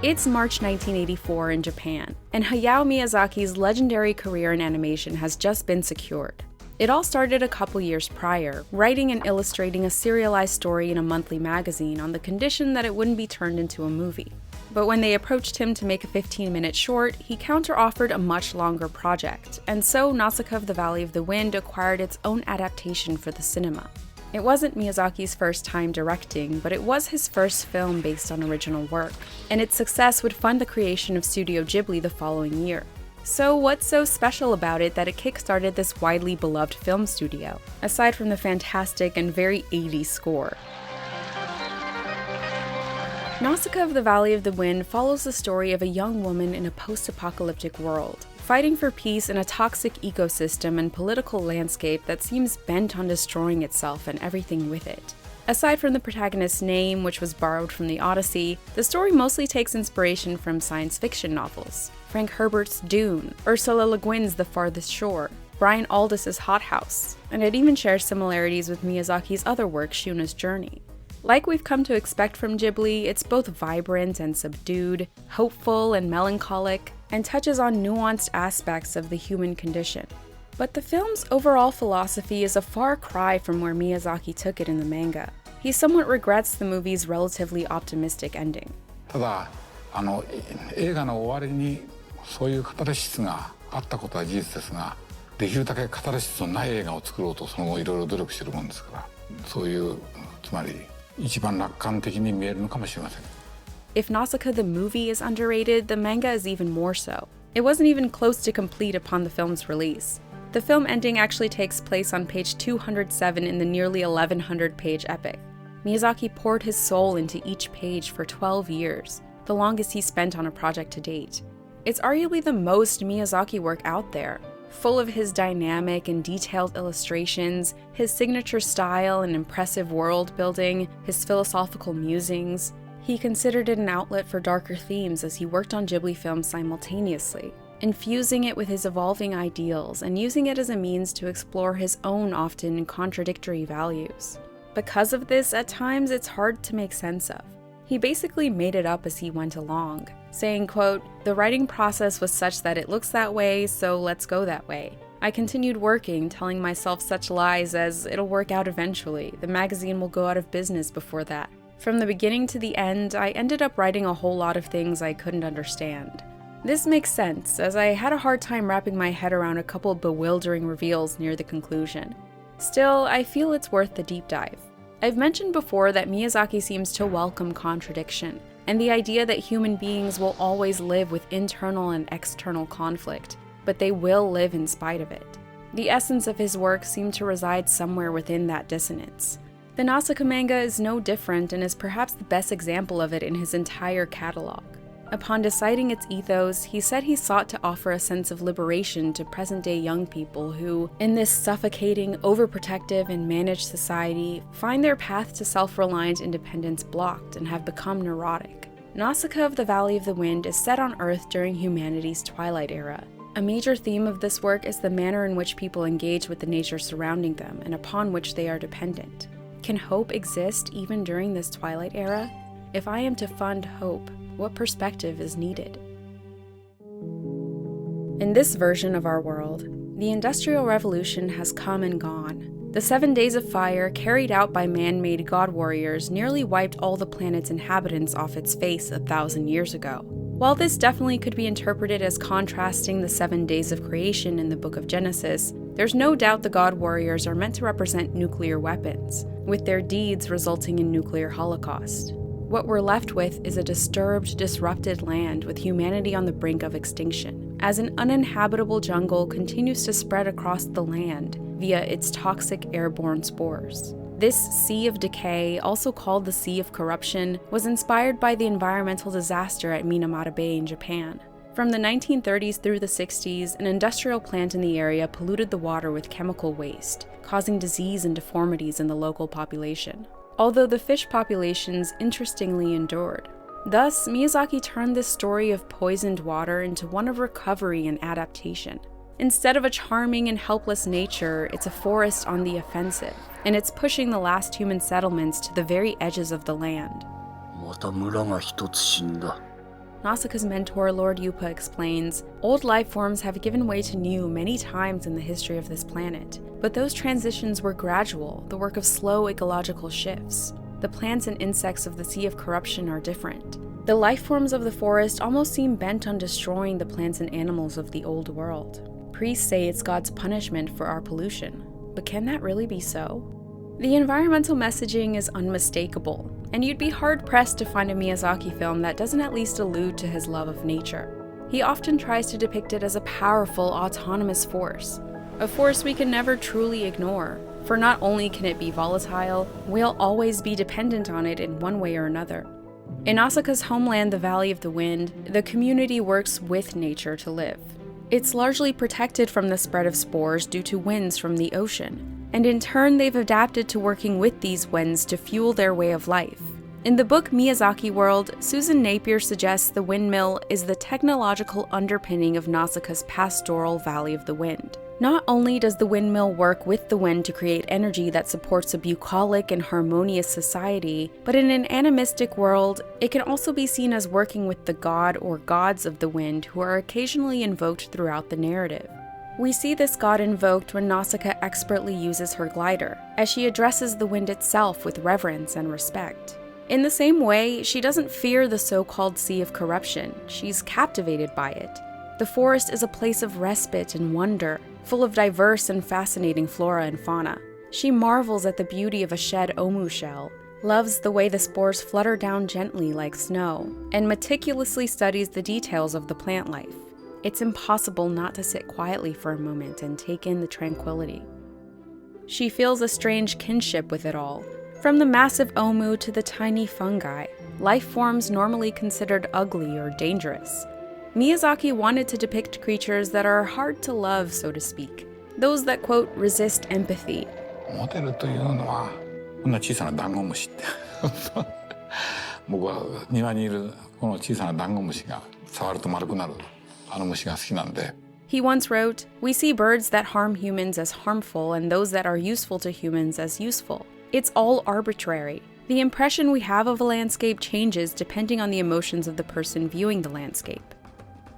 It's March 1984 in Japan, and Hayao Miyazaki's legendary career in animation has just been secured. It all started a couple years prior, writing and illustrating a serialized story in a monthly magazine on the condition that it wouldn't be turned into a movie. But when they approached him to make a 15-minute short, he counter-offered a much longer project, and so Nausicaa of the Valley of the Wind acquired its own adaptation for the cinema. It wasn't Miyazaki's first time directing, but it was his first film based on original work, and its success would fund the creation of Studio Ghibli the following year. So what's so special about it that it kickstarted this widely beloved film studio, aside from the fantastic and very 80s score? Nausicaa of the Valley of the Wind follows the story of a young woman in a post-apocalyptic world, fighting for peace in a toxic ecosystem and political landscape that seems bent on destroying itself and everything with it. Aside from the protagonist's name, which was borrowed from the Odyssey, the story mostly takes inspiration from science fiction novels. Frank Herbert's Dune, Ursula Le Guin's The Farthest Shore, Brian Aldiss's Hot House, and it even shares similarities with Miyazaki's other work, Shuna's Journey. Like we've come to expect from Ghibli, it's both vibrant and subdued, hopeful and melancholic, and touches on nuanced aspects of the human condition. But the film's overall philosophy is a far cry from where Miyazaki took it in the manga. He somewhat regrets the movie's relatively optimistic ending. ただ、映画の終わりにそういうカタルシスがあったことは事実ですが、できるだけカタルシスのない映画を作ろうとその後いろいろ努力してるもんですから、そういうつまり一番楽観的に見えるのかもしれません。If Nausicaa the movie is underrated, the manga is even more so. It wasn't even close to complete upon the film's release. The film ending actually takes place on page 207 in the nearly 1,100-page epic. Miyazaki poured his soul into each page for 12 years, the longest he spent on a project to date. It's arguably the most Miyazaki work out there, full of his dynamic and detailed illustrations, his signature style and impressive world building, his philosophical musings. He considered it an outlet for darker themes as he worked on Ghibli films simultaneously, infusing it with his evolving ideals and using it as a means to explore his own often contradictory values. Because of this, at times it's hard to make sense of. He basically made it up as he went along, saying, quote, "The writing process was such that it looks that way, so let's go that way. I continued working, telling myself such lies as, it'll work out eventually, the magazine will go out of business before that. From the beginning to the end, I ended up writing a whole lot of things I couldn't understand." This makes sense, as I had a hard time wrapping my head around a couple bewildering reveals near the conclusion. Still, I feel it's worth the deep dive. I've mentioned before that Miyazaki seems to welcome contradiction, and the idea that human beings will always live with internal and external conflict, but they will live in spite of it. The essence of his work seemed to reside somewhere within that dissonance. The Nausicaa manga is no different and is perhaps the best example of it in his entire catalog. Upon deciding its ethos, he said he sought to offer a sense of liberation to present-day young people who, in this suffocating, overprotective, and managed society, find their path to self-reliant independence blocked and have become neurotic. Nausicaa of the Valley of the Wind is set on Earth during humanity's twilight era. A major theme of this work is the manner in which people engage with the nature surrounding them and upon which they are dependent. Can hope exist even during this twilight era? If I am to fund hope, what perspective is needed? In this version of our world, the Industrial Revolution has come and gone. The 7 days of fire carried out by man-made god warriors nearly wiped all the planet's inhabitants off its face 1,000 years ago. While this definitely could be interpreted as contrasting the 7 days of creation in the Book of Genesis, there's no doubt the god warriors are meant to represent nuclear weapons, with their deeds resulting in nuclear holocaust. What we're left with is a disturbed, disrupted land with humanity on the brink of extinction, as an uninhabitable jungle continues to spread across the land via its toxic airborne spores. This sea of decay, also called the Sea of Corruption, was inspired by the environmental disaster at Minamata Bay in Japan. From the 1930s through the 60s, an industrial plant in the area polluted the water with chemical waste, causing disease and deformities in the local population. Although the fish populations interestingly endured. Thus, Miyazaki turned this story of poisoned water into one of recovery and adaptation. Instead of a charming and helpless nature, it's a forest on the offensive, and it's pushing the last human settlements to the very edges of the land. Nausicaa's mentor, Lord Yupa, explains, "Old life forms have given way to new many times in the history of this planet, but those transitions were gradual, the work of slow ecological shifts. The plants and insects of the Sea of Corruption are different. The life forms of the forest almost seem bent on destroying the plants and animals of the old world. Priests say it's God's punishment for our pollution, but can that really be so?" The environmental messaging is unmistakable, and you'd be hard-pressed to find a Miyazaki film that doesn't at least allude to his love of nature. He often tries to depict it as a powerful, autonomous force, a force we can never truly ignore, for not only can it be volatile, we'll always be dependent on it in one way or another. In Nausicaa's homeland, the Valley of the Wind, the community works with nature to live. It's largely protected from the spread of spores due to winds from the ocean, and in turn they've adapted to working with these winds to fuel their way of life. In the book Miyazakiworld, Susan Napier suggests the windmill is the technological underpinning of Nausicaa's pastoral Valley of the Wind. Not only does the windmill work with the wind to create energy that supports a bucolic and harmonious society, but in an animistic world, it can also be seen as working with the god or gods of the wind who are occasionally invoked throughout the narrative. We see this god invoked when Nausicaa expertly uses her glider, as she addresses the wind itself with reverence and respect. In the same way, she doesn't fear the so-called Sea of Corruption, she's captivated by it. The forest is a place of respite and wonder, full of diverse and fascinating flora and fauna. She marvels at the beauty of a shed omu shell, loves the way the spores flutter down gently like snow, and meticulously studies the details of the plant life. It's impossible not to sit quietly for a moment and take in the tranquility. She feels a strange kinship with it all. From the massive omu to the tiny fungi, life forms normally considered ugly or dangerous. Miyazaki wanted to depict creatures that are hard to love, so to speak. Those that, quote, resist empathy. モデルというのはこんな小さなダンゴムシって僕は庭にいるこの小さなダンゴムシが触ると丸くなるあの虫が好きなんで He once wrote, "We see birds that harm humans as harmful and those that are useful to humans as useful. It's all arbitrary. The impression we have of a landscape changes depending on the emotions of the person viewing the landscape."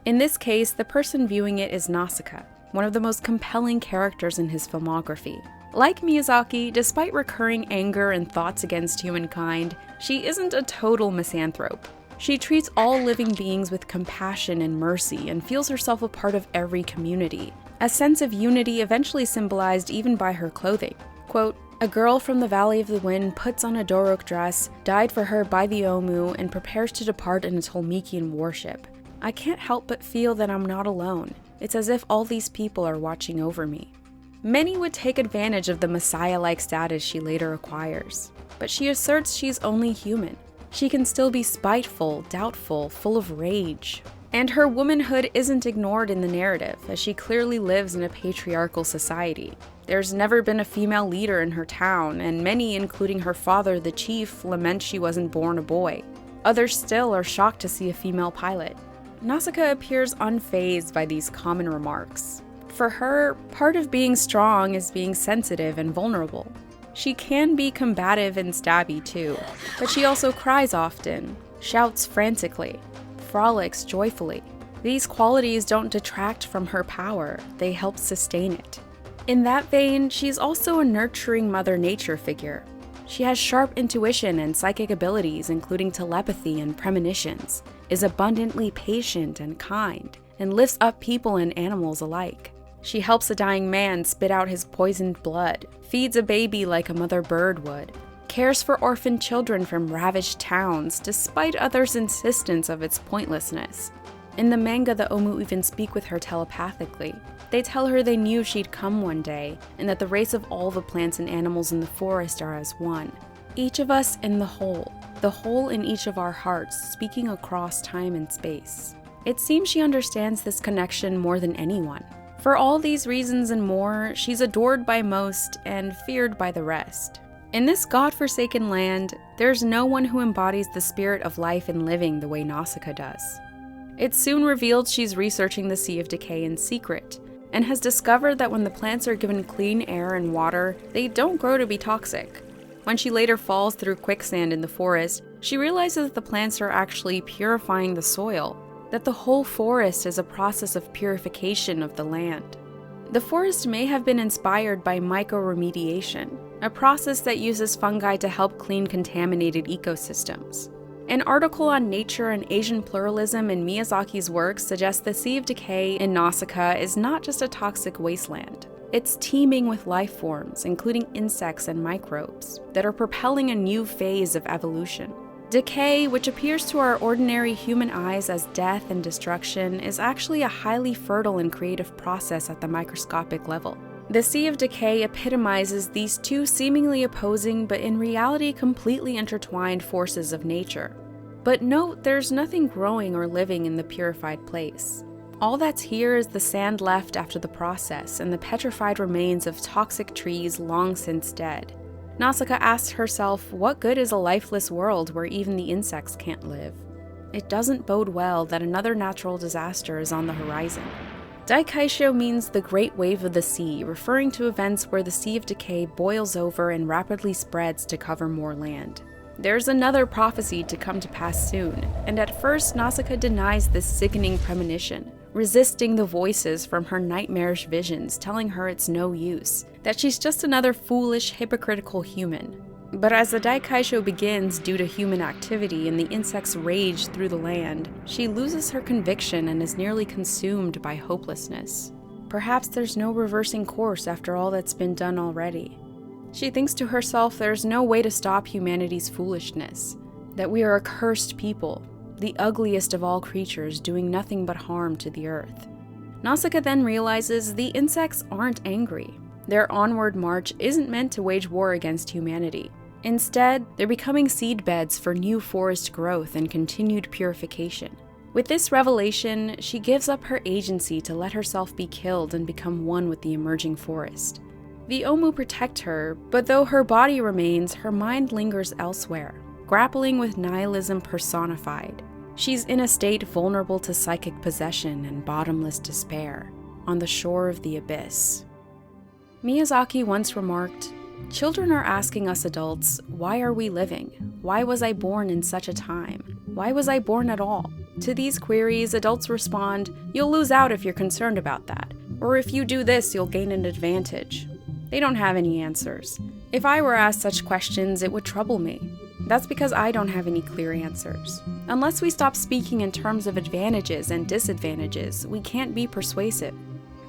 In this case, the person viewing it is Nausicaa, one of the most compelling characters in his filmography. Like Miyazaki, despite recurring anger and thoughts against humankind, she isn't a total misanthrope. She treats all living beings with compassion and mercy and feels herself a part of every community, a sense of unity eventually symbolized even by her clothing. Quote, "A girl from the Valley of the Wind puts on a Dorok dress, dyed for her by the Omu, and prepares to depart in a Tolmekian warship. I can't help but feel that I'm not alone. It's as if all these people are watching over me." Many would take advantage of the messiah-like status she later acquires, but she asserts she's only human. She can still be spiteful, doubtful, full of rage. And her womanhood isn't ignored in the narrative, as she clearly lives in a patriarchal society. There's never been a female leader in her town, and many, including her father, the chief, lament she wasn't born a boy. Others still are shocked to see a female pilot. Nausicaa appears unfazed by these common remarks. For her, part of being strong is being sensitive and vulnerable. She can be combative and stabby too, but she also cries often, shouts frantically, frolics joyfully. These qualities don't detract from her power, they help sustain it. In that vein, she's also a nurturing Mother Nature figure. She has sharp intuition and psychic abilities, including telepathy and premonitions, is abundantly patient and kind, and lifts up people and animals alike. She helps a dying man spit out his poisoned blood, feeds a baby like a mother bird would, cares for orphaned children from ravished towns, despite others' insistence of its pointlessness. In the manga, the Omu even speak with her telepathically. They tell her they knew she'd come one day, and that the race of all the plants and animals in the forest are as one. Each of us in the whole in each of our hearts, speaking across time and space. It seems she understands this connection more than anyone. For all these reasons and more, she's adored by most and feared by the rest. In this god-forsaken land, there's no one who embodies the spirit of life and living the way Nausicaa does. It's soon revealed she's researching the Sea of Decay in secret, and has discovered that when the plants are given clean air and water, they don't grow to be toxic. When she later falls through quicksand in the forest, She realizes that the plants are actually purifying the soil, that the whole forest is a process of purification of the land. The forest may have been inspired by mycoremediation, a process that uses fungi to help clean contaminated ecosystems. An article on Nature and Asian pluralism in Miyazaki's work suggests the Sea of Decay in Nausicaa is not just a toxic wasteland. It's teeming with life forms, including insects and microbes, that are propelling a new phase of evolution. Decay, which appears to our ordinary human eyes as death and destruction, is actually a highly fertile and creative process at the microscopic level. The Sea of Decay epitomizes these two seemingly opposing but in reality completely intertwined forces of nature. But note, there's nothing growing or living in the purified place. All that's here is the sand left after the process and the petrified remains of toxic trees long since dead. Nausicaa asks herself, what good is a lifeless world where even the insects can't live? It doesn't bode well that another natural disaster is on the horizon. Daikaisho means the great wave of the sea, referring to events where the Sea of Decay boils over and rapidly spreads to cover more land. There's another prophecy to come to pass soon, and at first Nausicaa denies this sickening premonition, resisting the voices from her nightmarish visions telling her it's no use, that she's just another foolish, hypocritical human. But as the Daikaisho begins due to human activity and the insects rage through the land, she loses her conviction and is nearly consumed by hopelessness. Perhaps there's no reversing course after all that's been done already. She thinks to herself there's no way to stop humanity's foolishness, that we are a cursed people, the ugliest of all creatures doing nothing but harm to the earth. Nausicaa then realizes the insects aren't angry. Their onward march isn't meant to wage war against humanity. Instead, they're becoming seedbeds for new forest growth and continued purification. With this revelation, she gives up her agency to let herself be killed and become one with the emerging forest. The Omu protect her, but though her body remains, her mind lingers elsewhere, grappling with nihilism personified. She's in a state vulnerable to psychic possession and bottomless despair, on the shore of the abyss. Miyazaki once remarked, "Children are asking us adults, why are we living? Why was I born in such a time? Why was I born at all?" To these queries, adults respond, "You'll lose out if you're concerned about that, or if you do this, you'll gain an advantage." They don't have any answers. If I were asked such questions, it would trouble me. That's because I don't have any clear answers. Unless we stop speaking in terms of advantages and disadvantages, we can't be persuasive.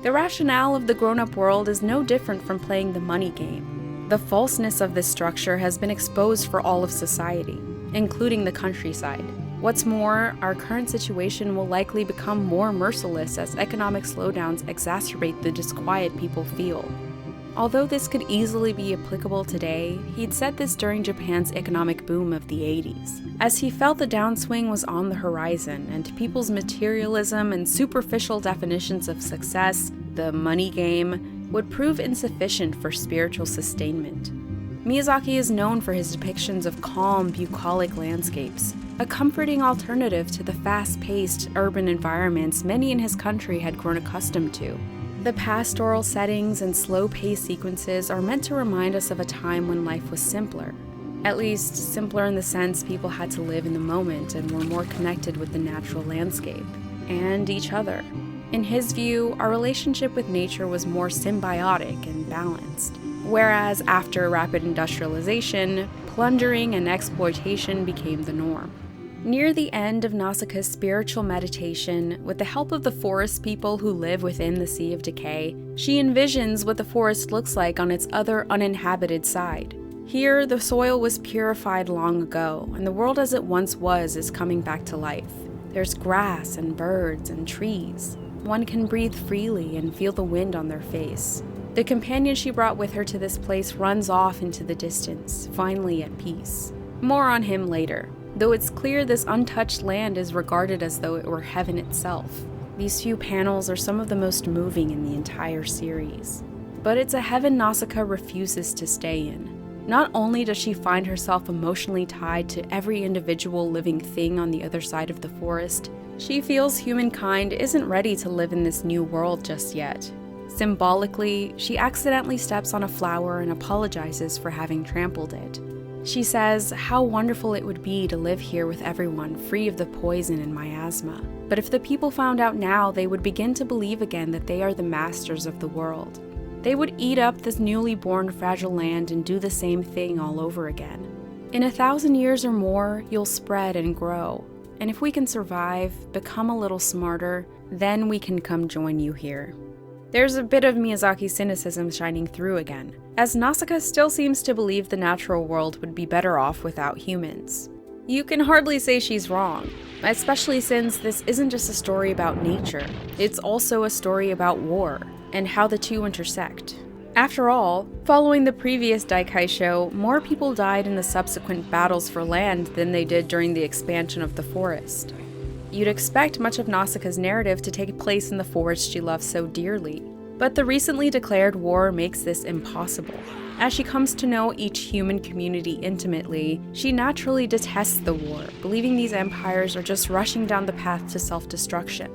The rationale of the grown-up world is no different from playing the money game. The falseness of this structure has been exposed for all of society, including the countryside. What's more, our current situation will likely become more merciless as economic slowdowns exacerbate the disquiet people feel. Although this could easily be applicable today, he'd said this during Japan's economic boom of the 80s, as he felt the downswing was on the horizon and people's materialism and superficial definitions of success, the money game, would prove insufficient for spiritual sustainment. Miyazaki is known for his depictions of calm, bucolic landscapes, a comforting alternative to the fast-paced urban environments many in his country had grown accustomed to. The pastoral settings and slow-paced sequences are meant to remind us of a time when life was simpler. At least, simpler in the sense people had to live in the moment and were more connected with the natural landscape, and each other. In his view, our relationship with nature was more symbiotic and balanced. Whereas after rapid industrialization, plundering and exploitation became the norm. Near the end of Nausicaa's spiritual meditation, with the help of the forest people who live within the Sea of Decay, she envisions what the forest looks like on its other uninhabited side. Here, the soil was purified long ago, and the world as it once was is coming back to life. There's grass and birds and trees. One can breathe freely and feel the wind on their face. The companion she brought with her to this place runs off into the distance, finally at peace. More on him later. Though it's clear this untouched land is regarded as though it were heaven itself. These few panels are some of the most moving in the entire series. But it's a heaven Nausicaa refuses to stay in. Not only does she find herself emotionally tied to every individual living thing on the other side of the forest, she feels humankind isn't ready to live in this new world just yet. Symbolically, she accidentally steps on a flower and apologizes for having trampled it. She says how wonderful it would be to live here with everyone free of the poison and miasma. But if the people found out now, they would begin to believe again that they are the masters of the world. They would eat up this newly born fragile land and do the same thing all over again. In 1,000 years or more, you'll spread and grow. And if we can survive, become a little smarter, then we can come join you here. There's a bit of Miyazaki's cynicism shining through again, as Nausicaa still seems to believe the natural world would be better off without humans. You can hardly say she's wrong, especially since this isn't just a story about nature, it's also a story about war, and how the two intersect. After all, following the previous Daikai show, more people died in the subsequent battles for land than they did during the expansion of the forest. You'd expect much of Nausicaa's narrative to take place in the forest she loves so dearly, but the recently declared war makes this impossible. As she comes to know each human community intimately, she naturally detests the war, believing these empires are just rushing down the path to self-destruction.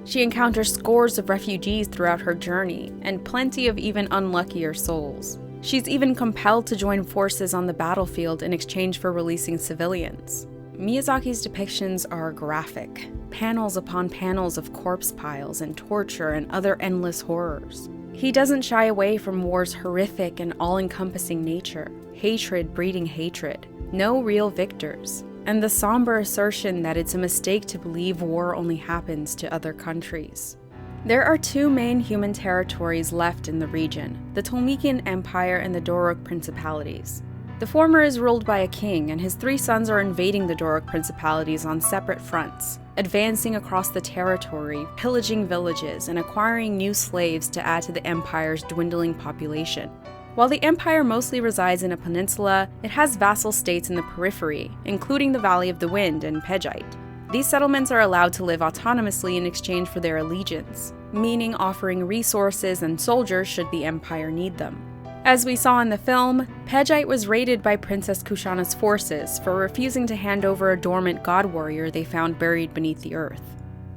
She encounters scores of refugees throughout her journey, and plenty of even unluckier souls. She's even compelled to join forces on the battlefield in exchange for releasing civilians. Miyazaki's depictions are graphic, panels upon panels of corpse piles and torture and other endless horrors. He doesn't shy away from war's horrific and all-encompassing nature, hatred breeding hatred, no real victors, and the somber assertion that it's a mistake to believe war only happens to other countries. There are two main human territories left in the region, the Tolmekian Empire and the Dorok Principalities. The former is ruled by a king, and his 3 sons are invading the Dorok Principalities on separate fronts, advancing across the territory, pillaging villages, and acquiring new slaves to add to the empire's dwindling population. While the empire mostly resides in a peninsula, it has vassal states in the periphery, including the Valley of the Wind and Pejite. These settlements are allowed to live autonomously in exchange for their allegiance, meaning offering resources and soldiers should the empire need them. As we saw in the film, Pejite was raided by Princess Kushana's forces for refusing to hand over a dormant god warrior they found buried beneath the earth.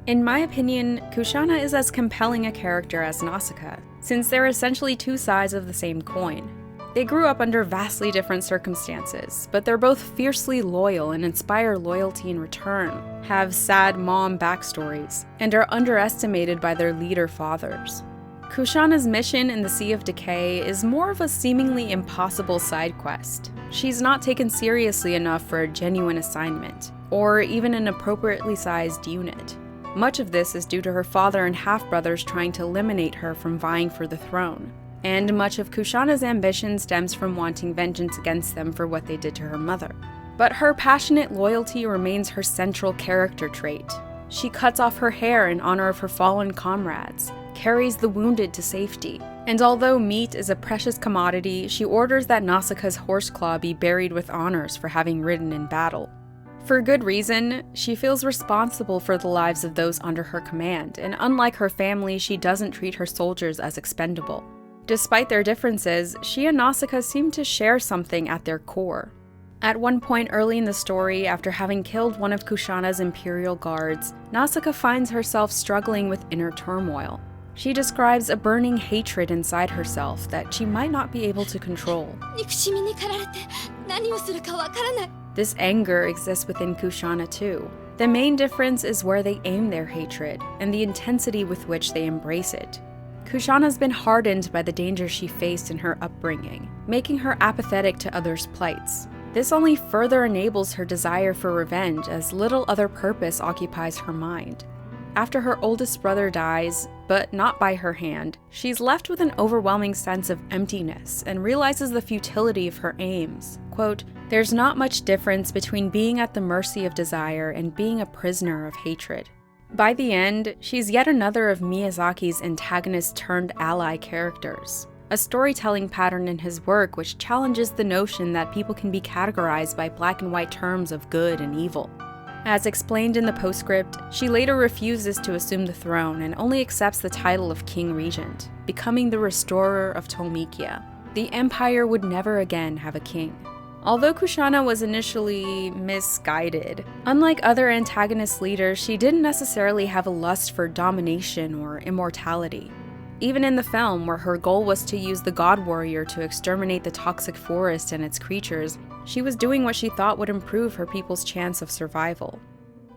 In my opinion, Kushana is as compelling a character as Nausicaa, since they're essentially 2 sides of the same coin. They grew up under vastly different circumstances, but they're both fiercely loyal and inspire loyalty in return, have sad mom backstories, and are underestimated by their leader fathers. Kushana's mission in the Sea of Decay is more of a seemingly impossible side quest. She's not taken seriously enough for a genuine assignment, or even an appropriately sized unit. Much of this is due to her father and half-brothers trying to eliminate her from vying for the throne, and much of Kushana's ambition stems from wanting vengeance against them for what they did to her mother. But her passionate loyalty remains her central character trait. She cuts off her hair in honor of her fallen comrades, carries the wounded to safety, and although meat is a precious commodity, she orders that Nausicaa's horseclaw be buried with honors for having ridden in battle. For good reason, she feels responsible for the lives of those under her command, and unlike her family, she doesn't treat her soldiers as expendable. Despite their differences, she and Nausicaa seem to share something at their core. At one point early in the story, after having killed one of Kushana's imperial guards, Nausicaa finds herself struggling with inner turmoil. She describes a burning hatred inside herself that she might not be able to control. This anger exists within Kushana too. The main difference is where they aim their hatred, and the intensity with which they embrace it. Kushana's been hardened by the dangers she faced in her upbringing, making her apathetic to others' plights. This only further enables her desire for revenge, as little other purpose occupies her mind. After her oldest brother dies, but not by her hand, she's left with an overwhelming sense of emptiness and realizes the futility of her aims. Quote, "There's not much difference between being at the mercy of desire and being a prisoner of hatred." By the end, she's yet another of Miyazaki's antagonist-turned-ally characters, a storytelling pattern in his work which challenges the notion that people can be categorized by black and white terms of good and evil. As explained in the postscript, she later refuses to assume the throne and only accepts the title of King Regent, becoming the restorer of Tolmekia. The empire would never again have a king. Although Kushana was initially misguided, unlike other antagonist leaders, she didn't necessarily have a lust for domination or immortality. Even in the film, where her goal was to use the god warrior to exterminate the toxic forest and its creatures, She was doing what she thought would improve her people's chance of survival.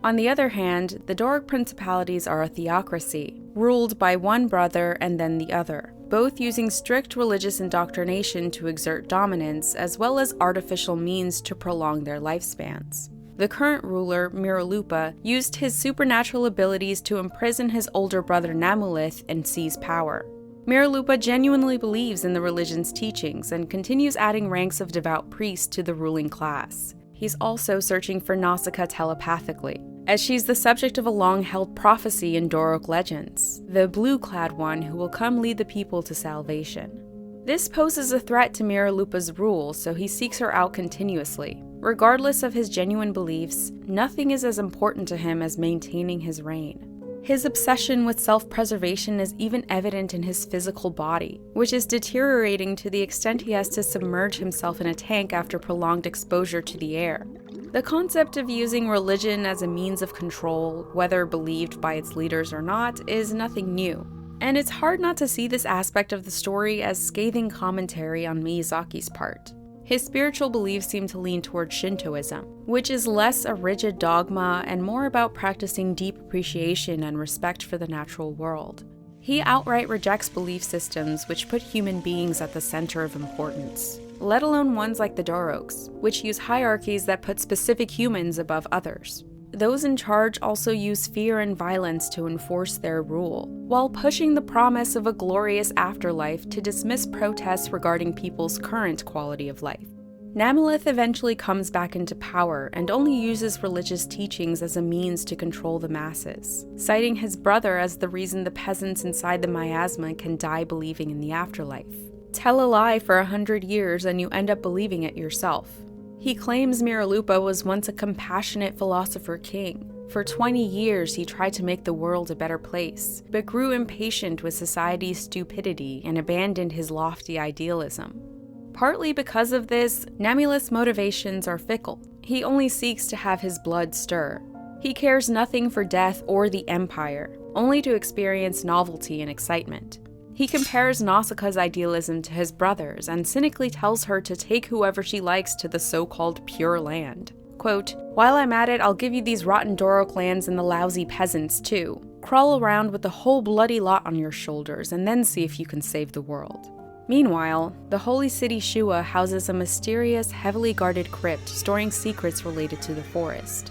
On the other hand, the Doric principalities are a theocracy, ruled by one brother and then the other, both using strict religious indoctrination to exert dominance as well as artificial means to prolong their lifespans. The current ruler, Miyazakilupa, used his supernatural abilities to imprison his older brother Namulith and seize power. Miyazakilupa genuinely believes in the religion's teachings and continues adding ranks of devout priests to the ruling class. He's also searching for Nausicaa telepathically, as she's the subject of a long-held prophecy in Doric legends, the blue-clad one who will come lead the people to salvation. This poses a threat to Miyazakilupa's rule, so he seeks her out continuously. Regardless of his genuine beliefs, nothing is as important to him as maintaining his reign. His obsession with self-preservation is even evident in his physical body, which is deteriorating to the extent he has to submerge himself in a tank after prolonged exposure to the air. The concept of using religion as a means of control, whether believed by its leaders or not, is nothing new. And it's hard not to see this aspect of the story as scathing commentary on Miyazaki's part. His spiritual beliefs seem to lean toward Shintoism, which is less a rigid dogma and more about practicing deep appreciation and respect for the natural world. He outright rejects belief systems which put human beings at the center of importance, let alone ones like the Doroks, which use hierarchies that put specific humans above others. Those in charge also use fear and violence to enforce their rule, while pushing the promise of a glorious afterlife to dismiss protests regarding people's current quality of life. Namulith eventually comes back into power and only uses religious teachings as a means to control the masses, citing his brother as the reason the peasants inside the miasma can die believing in the afterlife. Tell a lie for 100 years and you end up believing it yourself. He claims Miyazakilupa was once a compassionate philosopher king. For 20 years he tried to make the world a better place, but grew impatient with society's stupidity and abandoned his lofty idealism. Partly because of this, Namulith's motivations are fickle. He only seeks to have his blood stir. He cares nothing for death or the empire, only to experience novelty and excitement. He compares Nausicaa's idealism to his brother's and cynically tells her to take whoever she likes to the so-called Pure Land. Quote, "While I'm at it, I'll give you these rotten Doric lands and the lousy peasants too. Crawl around with the whole bloody lot on your shoulders and then see if you can save the world." Meanwhile, the holy city Shua houses a mysterious, heavily guarded crypt storing secrets related to the forest.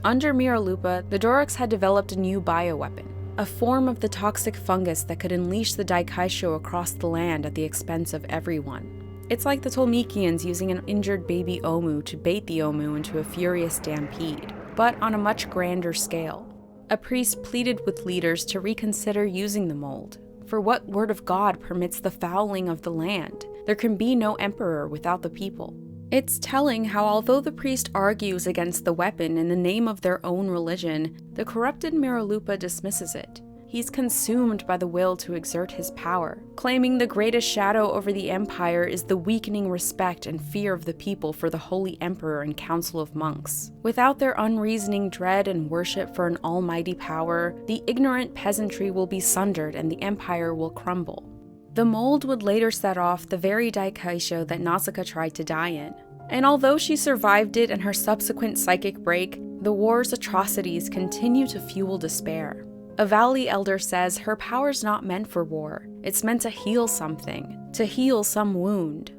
Under Miyazakilupa, the Dorics had developed a new bioweapon, a form of the toxic fungus that could unleash the Daikaisho across the land at the expense of everyone. It's like the Tolmekians using an injured baby Omu to bait the Omu into a furious stampede, but on a much grander scale. A priest pleaded with leaders to reconsider using the mold. For what word of God permits the fouling of the land? There can be no emperor without the people. It's telling how although the priest argues against the weapon in the name of their own religion, the corrupted Miyazakilupa dismisses it. He's consumed by the will to exert his power, claiming the greatest shadow over the empire is the weakening respect and fear of the people for the holy emperor and council of monks. Without their unreasoning dread and worship for an almighty power, the ignorant peasantry will be sundered and the empire will crumble. The mold would later set off the very Daikaisho that Nausicaa tried to die in. And although she survived it and her subsequent psychic break, the war's atrocities continue to fuel despair. A Valley elder says her power's not meant for war, it's meant to heal something, to heal some wound.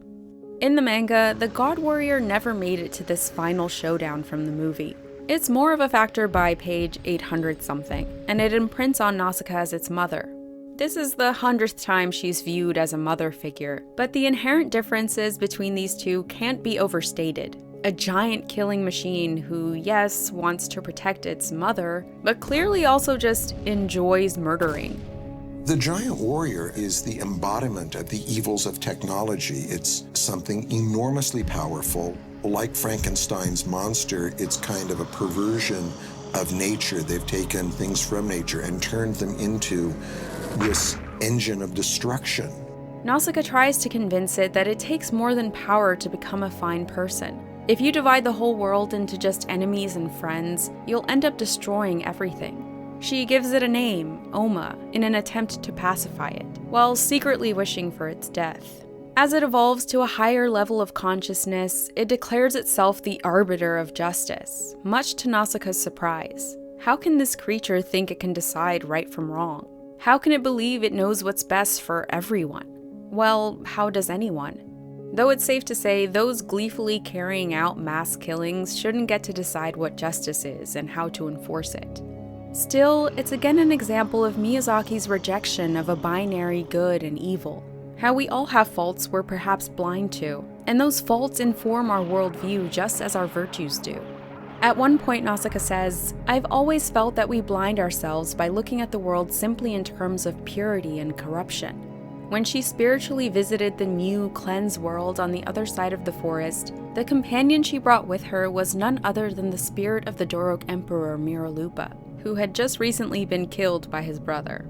In the manga, the God Warrior never made it to this final showdown from the movie. It's more of a factor by page 800-something, and it imprints on Nausicaa as its mother. This is the 100th time she's viewed as a mother figure, but the inherent differences between these two can't be overstated. A giant killing machine who, yes, wants to protect its mother, but clearly also just enjoys murdering. The giant warrior is the embodiment of the evils of technology. It's something enormously powerful. Like Frankenstein's monster, it's kind of a perversion of nature. They've taken things from nature and turned them into this engine of destruction. Nausicaa tries to convince it that it takes more than power to become a fine person. If you divide the whole world into just enemies and friends, you'll end up destroying everything. She gives it a name, Oma, in an attempt to pacify it, while secretly wishing for its death. As it evolves to a higher level of consciousness, it declares itself the arbiter of justice, much to Nausicaa's surprise. How can this creature think it can decide right from wrong? How can it believe it knows what's best for everyone? Well, how does anyone? Though it's safe to say those gleefully carrying out mass killings shouldn't get to decide what justice is and how to enforce it. Still, it's again an example of Miyazaki's rejection of a binary good and evil. How we all have faults we're perhaps blind to, and those faults inform our worldview just as our virtues do. At one point, Nausicaa says, "I've always felt that we blind ourselves by looking at the world simply in terms of purity and corruption." When she spiritually visited the new, cleansed world on the other side of the forest, the companion she brought with her was none other than the spirit of the Dorok Emperor Mirolupa, who had just recently been killed by his brother.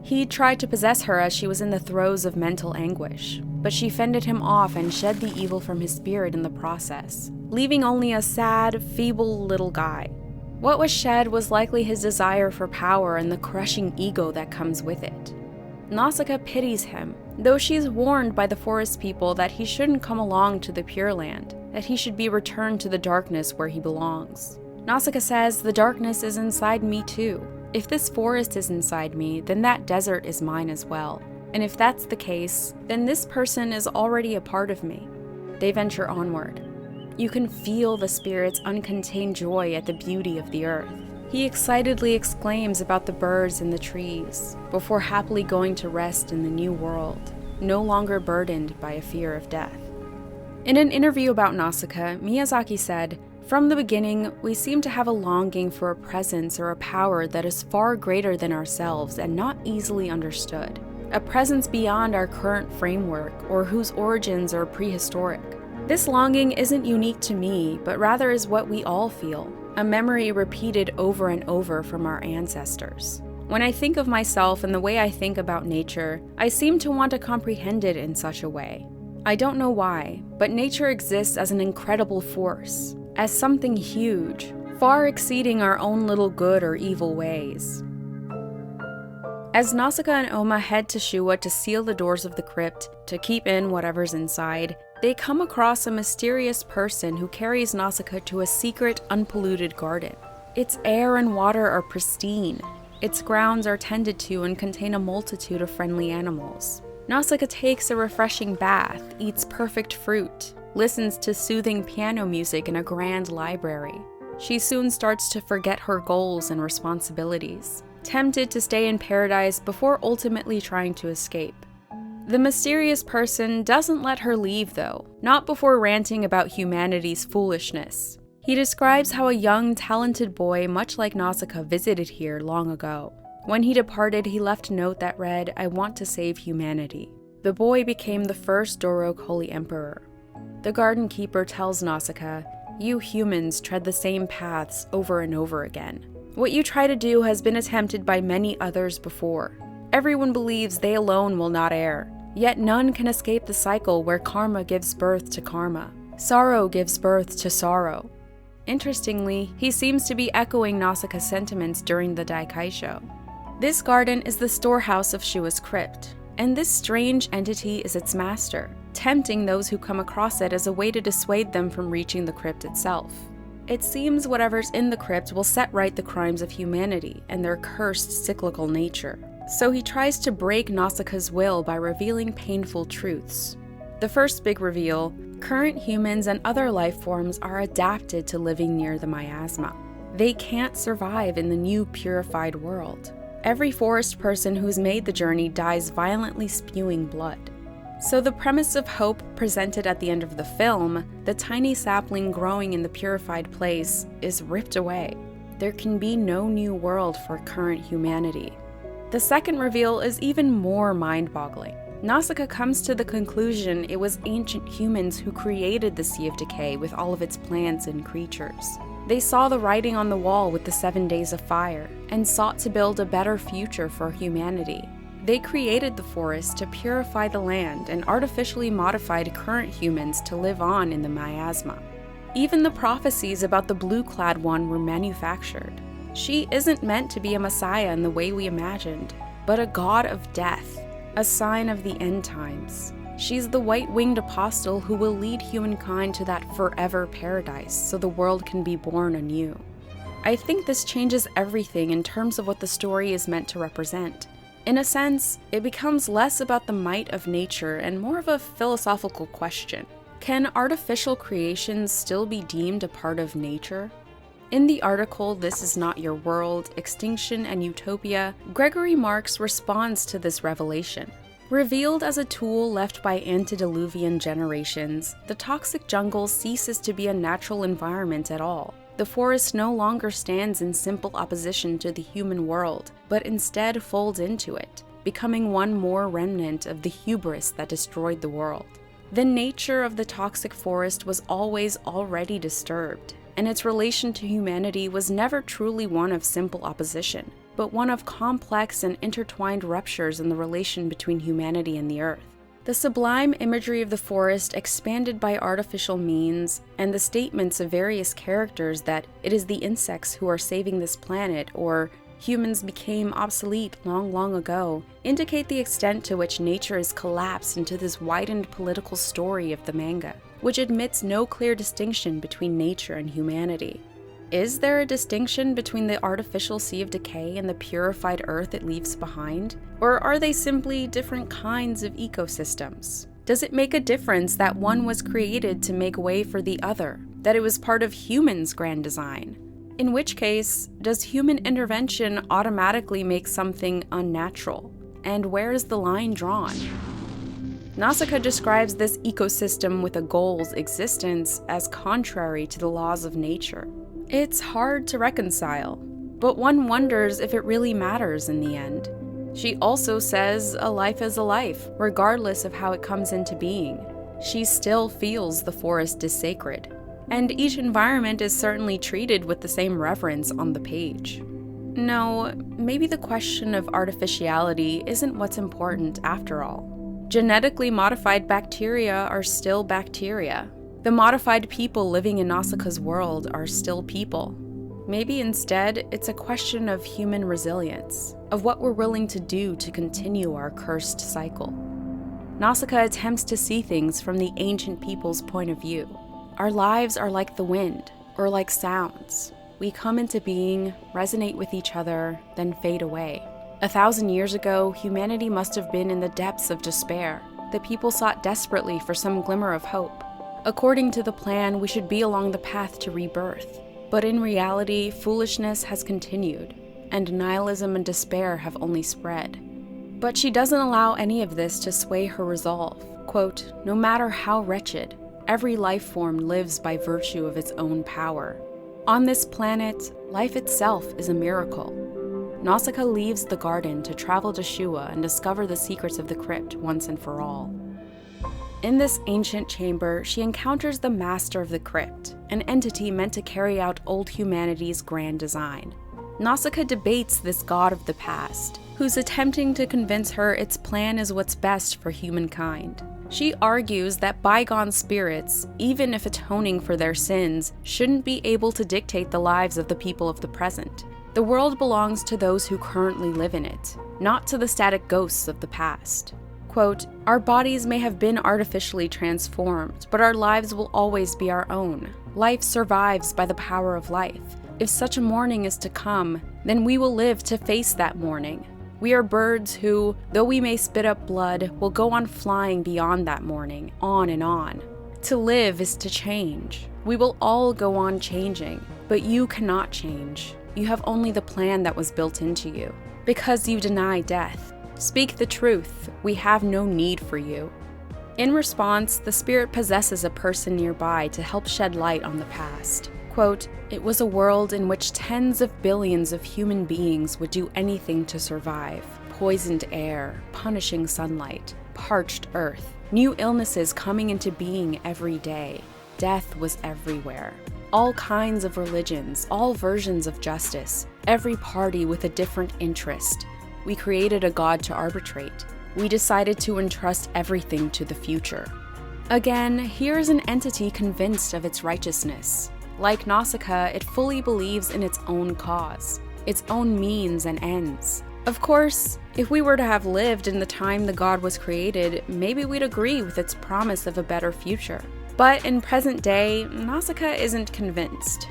He tried to possess her as she was in the throes of mental anguish, but she fended him off and shed the evil from his spirit in the process, leaving only a sad, feeble little guy. What was shed was likely his desire for power and the crushing ego that comes with it. Nausicaa pities him, though she's warned by the forest people that he shouldn't come along to the Pure Land, that he should be returned to the darkness where he belongs. Nausicaa says, "The darkness is inside me too. If this forest is inside me, then that desert is mine as well. And if that's the case, then this person is already a part of me." They venture onward. You can feel the spirit's uncontained joy at the beauty of the earth. He excitedly exclaims about the birds and the trees, before happily going to rest in the new world, no longer burdened by a fear of death. In an interview about Nausicaa, Miyazaki said, "From the beginning, we seem to have a longing for a presence or a power that is far greater than ourselves and not easily understood. A presence beyond our current framework or whose origins are prehistoric. This longing isn't unique to me, but rather is what we all feel, a memory repeated over and over from our ancestors. When I think of myself and the way I think about nature, I seem to want to comprehend it in such a way. I don't know why, but nature exists as an incredible force, as something huge, far exceeding our own little good or evil ways." As Nausicaa and Oma head to Shua to seal the doors of the crypt, to keep in whatever's inside, they come across a mysterious person who carries Nausicaa to a secret, unpolluted garden. Its air and water are pristine. Its grounds are tended to and contain a multitude of friendly animals. Nausicaa takes a refreshing bath, eats perfect fruit, listens to soothing piano music in a grand library. She soon starts to forget her goals and responsibilities, tempted to stay in paradise before ultimately trying to escape. The mysterious person doesn't let her leave, though, not before ranting about humanity's foolishness. He describes how a young, talented boy much like Nausicaa visited here long ago. When he departed, he left a note that read, "I want to save humanity." The boy became the first Dorok Holy Emperor. The garden keeper tells Nausicaa, "You humans tread the same paths over and over again. What you try to do has been attempted by many others before. Everyone believes they alone will not err, yet none can escape the cycle where karma gives birth to karma. Sorrow gives birth to sorrow." Interestingly, he seems to be echoing Nausicaa's sentiments during the Daikai show. This garden is the storehouse of Shua's crypt, and this strange entity is its master, tempting those who come across it as a way to dissuade them from reaching the crypt itself. It seems whatever's in the crypt will set right the crimes of humanity and their cursed cyclical nature. So he tries to break Nausicaa's will by revealing painful truths. The first big reveal: current humans and other life forms are adapted to living near the miasma. They can't survive in the new purified world. Every forest person who's made the journey dies violently spewing blood. So the premise of hope presented at the end of the film, the tiny sapling growing in the purified place, is ripped away. There can be no new world for current humanity. The second reveal is even more mind-boggling. Nausicaa comes to the conclusion it was ancient humans who created the Sea of Decay with all of its plants and creatures. They saw the writing on the wall with the 7 days of fire, and sought to build a better future for humanity. They created the forest to purify the land and artificially modified current humans to live on in the miasma. Even the prophecies about the blue-clad one were manufactured. She isn't meant to be a messiah in the way we imagined, but a god of death, a sign of the end times. She's the white-winged apostle who will lead humankind to that forever paradise so the world can be born anew. I think this changes everything in terms of what the story is meant to represent. In a sense, it becomes less about the might of nature and more of a philosophical question. Can artificial creations still be deemed a part of nature? In the article This Is Not Your World, Extinction and Utopia, Gregory Marx responds to this revelation. Revealed as a tool left by antediluvian generations, the toxic jungle ceases to be a natural environment at all. The forest no longer stands in simple opposition to the human world, but instead folds into it, becoming one more remnant of the hubris that destroyed the world. The nature of the toxic forest was always already disturbed, and its relation to humanity was never truly one of simple opposition, but one of complex and intertwined ruptures in the relation between humanity and the earth. The sublime imagery of the forest expanded by artificial means, and the statements of various characters that it is the insects who are saving this planet, or humans became obsolete long ago, indicate the extent to which nature is collapsed into this widened political story of the manga, which admits no clear distinction between nature and humanity. Is there a distinction between the artificial sea of decay and the purified earth it leaves behind? Or are they simply different kinds of ecosystems? Does it make a difference that one was created to make way for the other, that it was part of humans' grand design? In which case, does human intervention automatically make something unnatural? And where is the line drawn? Nausicaa describes this ecosystem with a goal's existence as contrary to the laws of nature. It's hard to reconcile, but one wonders if it really matters in the end. She also says a life is a life, regardless of how it comes into being. She still feels the forest is sacred, and each environment is certainly treated with the same reverence on the page. No, maybe the question of artificiality isn't what's important after all. Genetically modified bacteria are still bacteria. The modified people living in Nausicaa's world are still people. Maybe instead, it's a question of human resilience, of what we're willing to do to continue our cursed cycle. Nausicaa attempts to see things from the ancient people's point of view. Our lives are like the wind, or like sounds. We come into being, resonate with each other, then fade away. 1,000 years ago, humanity must have been in the depths of despair. The people sought desperately for some glimmer of hope. According to the plan, we should be along the path to rebirth. But in reality, foolishness has continued, and nihilism and despair have only spread. But she doesn't allow any of this to sway her resolve. Quote, "No matter how wretched, every life form lives by virtue of its own power. On this planet, life itself is a miracle." Nausicaa leaves the garden to travel to Shua and discover the secrets of the crypt once and for all. In this ancient chamber, she encounters the master of the crypt, an entity meant to carry out old humanity's grand design. Nausicaa debates this god of the past, who's attempting to convince her its plan is what's best for humankind. She argues that bygone spirits, even if atoning for their sins, shouldn't be able to dictate the lives of the people of the present. The world belongs to those who currently live in it, not to the static ghosts of the past. Quote, "Our bodies may have been artificially transformed, but our lives will always be our own. Life survives by the power of life. If such a morning is to come, then we will live to face that morning. We are birds who, though we may spit up blood, will go on flying beyond that morning, on and on. To live is to change. We will all go on changing, but you cannot change. You have only the plan that was built into you. Because you deny death. Speak the truth, we have no need for you." In response, the spirit possesses a person nearby to help shed light on the past. Quote, "It was a world in which tens of billions of human beings would do anything to survive. Poisoned air, punishing sunlight, parched earth, new illnesses coming into being every day. Death was everywhere. All kinds of religions, all versions of justice, every party with a different interest. We created a god to arbitrate. We decided to entrust everything to the future." Again, here is an entity convinced of its righteousness. Like Nausicaa, it fully believes in its own cause, its own means and ends. Of course, if we were to have lived in the time the god was created, maybe we'd agree with its promise of a better future. But in present day, Nausicaa isn't convinced.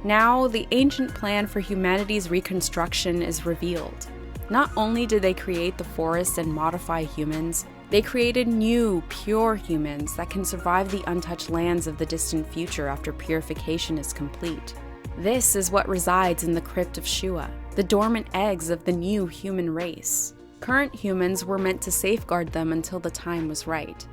Now, the ancient plan for humanity's reconstruction is revealed. Not only did they create the forests and modify humans, they created new, pure humans that can survive the untouched lands of the distant future after purification is complete. This is what resides in the crypt of Shua, the dormant eggs of the new human race. Current humans were meant to safeguard them until the time was right.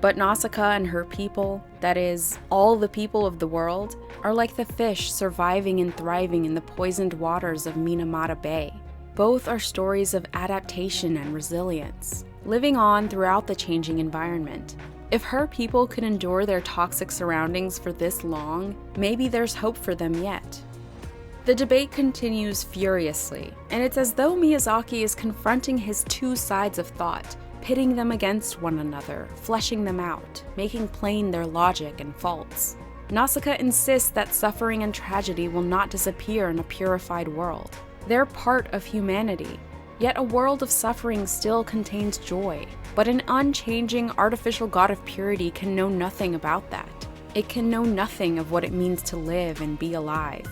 But Nausicaa and her people, that is, all the people of the world, are like the fish surviving and thriving in the poisoned waters of Minamata Bay. Both are stories of adaptation and resilience, living on throughout the changing environment. If her people could endure their toxic surroundings for this long, maybe there's hope for them yet. The debate continues furiously, and it's as though Miyazaki is confronting his two sides of thought, pitting them against one another, fleshing them out, making plain their logic and faults. Nausicaa insists that suffering and tragedy will not disappear in a purified world. They're part of humanity, yet a world of suffering still contains joy. But an unchanging, artificial god of purity can know nothing about that. It can know nothing of what it means to live and be alive.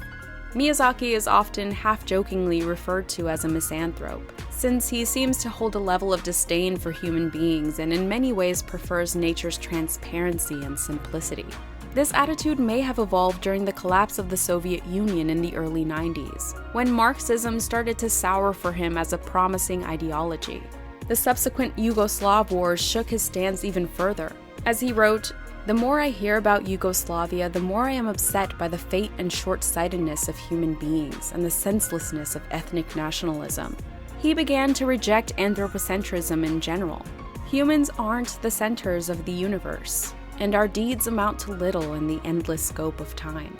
Miyazaki is often half-jokingly referred to as a misanthrope, since he seems to hold a level of disdain for human beings and in many ways prefers nature's transparency and simplicity. This attitude may have evolved during the collapse of the Soviet Union in the early 90s, when Marxism started to sour for him as a promising ideology. The subsequent Yugoslav wars shook his stance even further. As he wrote, "The more I hear about Yugoslavia, the more I am upset by the fate and short-sightedness of human beings and the senselessness of ethnic nationalism." He began to reject anthropocentrism in general. Humans aren't the centers of the universe, and our deeds amount to little in the endless scope of time.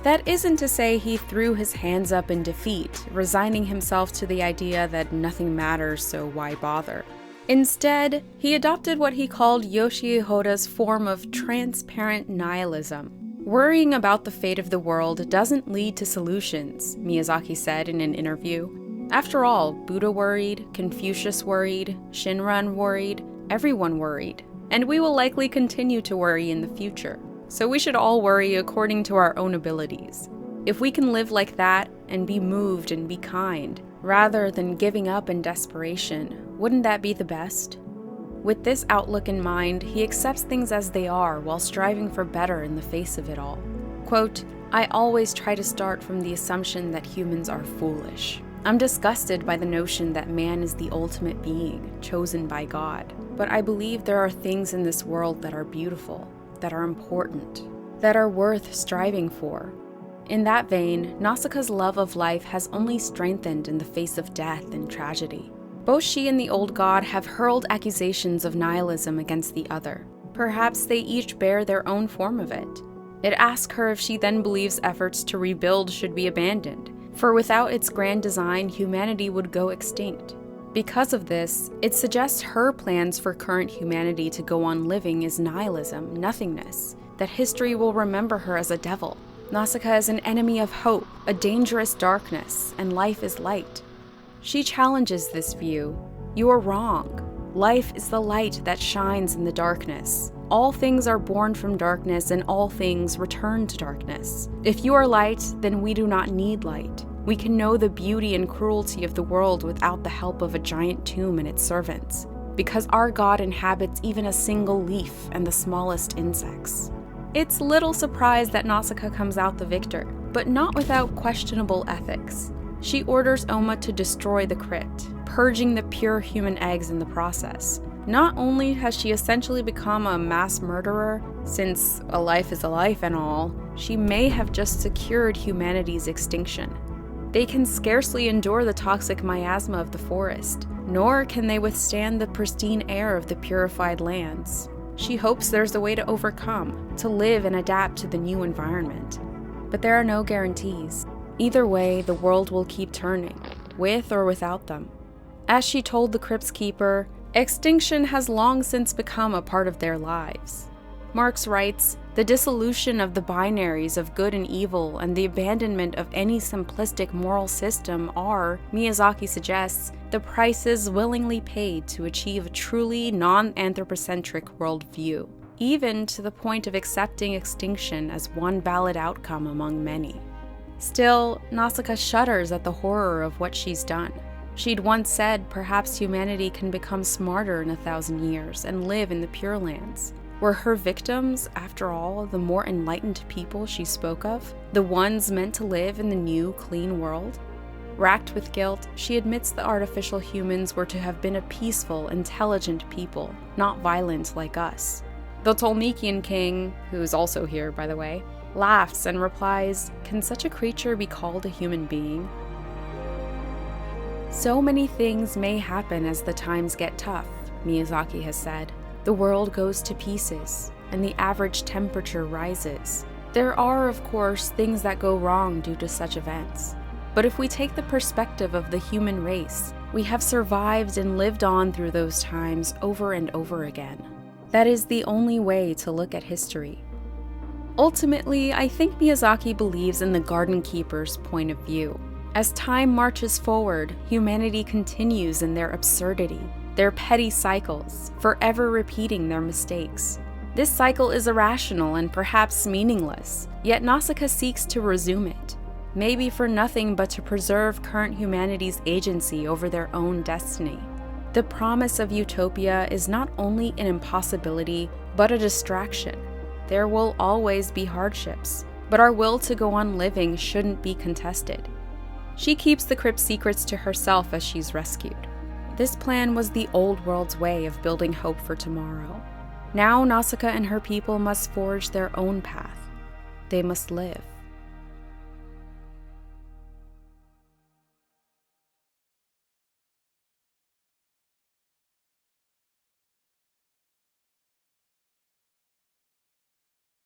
That isn't to say he threw his hands up in defeat, resigning himself to the idea that nothing matters, so why bother? Instead, he adopted what he called Yoshie Hoda's form of transparent nihilism. Worrying about the fate of the world doesn't lead to solutions, Miyazaki said in an interview. After all, Buddha worried, Confucius worried, Shinran worried, everyone worried. And we will likely continue to worry in the future. So we should all worry according to our own abilities. If we can live like that and be moved and be kind, rather than giving up in desperation, wouldn't that be the best? With this outlook in mind, he accepts things as they are while striving for better in the face of it all. Quote, "I always try to start from the assumption that humans are foolish. I'm disgusted by the notion that man is the ultimate being, chosen by God. But I believe there are things in this world that are beautiful, that are important, that are worth striving for." In that vein, Nausicaa's love of life has only strengthened in the face of death and tragedy. Both she and the old god have hurled accusations of nihilism against the other. Perhaps they each bear their own form of it. It asks her if she then believes efforts to rebuild should be abandoned, for without its grand design, humanity would go extinct. Because of this, it suggests her plans for current humanity to go on living is nihilism, nothingness, that history will remember her as a devil. Nausicaa is an enemy of hope, a dangerous darkness, and life is light. She challenges this view. You are wrong. Life is the light that shines in the darkness. All things are born from darkness, and all things return to darkness. If you are light, then we do not need light. We can know the beauty and cruelty of the world without the help of a giant tomb and its servants, because our God inhabits even a single leaf and the smallest insects. It's little surprise that Nausicaa comes out the victor, but not without questionable ethics. She orders Oma to destroy the crypt, purging the pure human eggs in the process. Not only has she essentially become a mass murderer, since a life is a life and all, she may have just secured humanity's extinction. They can scarcely endure the toxic miasma of the forest, nor can they withstand the pristine air of the purified lands. She hopes there's a way to overcome, to live and adapt to the new environment. But there are no guarantees. Either way, the world will keep turning, with or without them. As she told the crypt's keeper, extinction has long since become a part of their lives. Marx writes, "The dissolution of the binaries of good and evil and the abandonment of any simplistic moral system are, Miyazaki suggests, the prices willingly paid to achieve a truly non-anthropocentric worldview, even to the point of accepting extinction as one valid outcome among many. Still, Nausicaa shudders at the horror of what she's done. She'd once said perhaps humanity can become smarter in 1,000 years and live in the Pure Lands. Were her victims, after all, the more enlightened people she spoke of? The ones meant to live in the new, clean world? Racked with guilt, she admits the artificial humans were to have been a peaceful, intelligent people, not violent like us. The Tolmekian king, who's also here by the way, laughs and replies, "Can such a creature be called a human being?" So many things may happen as the times get tough, Miyazaki has said. The world goes to pieces, and the average temperature rises. There are, of course, things that go wrong due to such events. But if we take the perspective of the human race, we have survived and lived on through those times over and over again. That is the only way to look at history. Ultimately, I think Miyazaki believes in the garden keeper's point of view. As time marches forward, humanity continues in their absurdity, their petty cycles, forever repeating their mistakes. This cycle is irrational and perhaps meaningless, yet Nausicaa seeks to resume it, maybe for nothing but to preserve current humanity's agency over their own destiny. The promise of utopia is not only an impossibility, but a distraction. There will always be hardships, but our will to go on living shouldn't be contested. She keeps the crypt secrets to herself as she's rescued. This plan was the old world's way of building hope for tomorrow. Now Nausicaa and her people must forge their own path. They must live.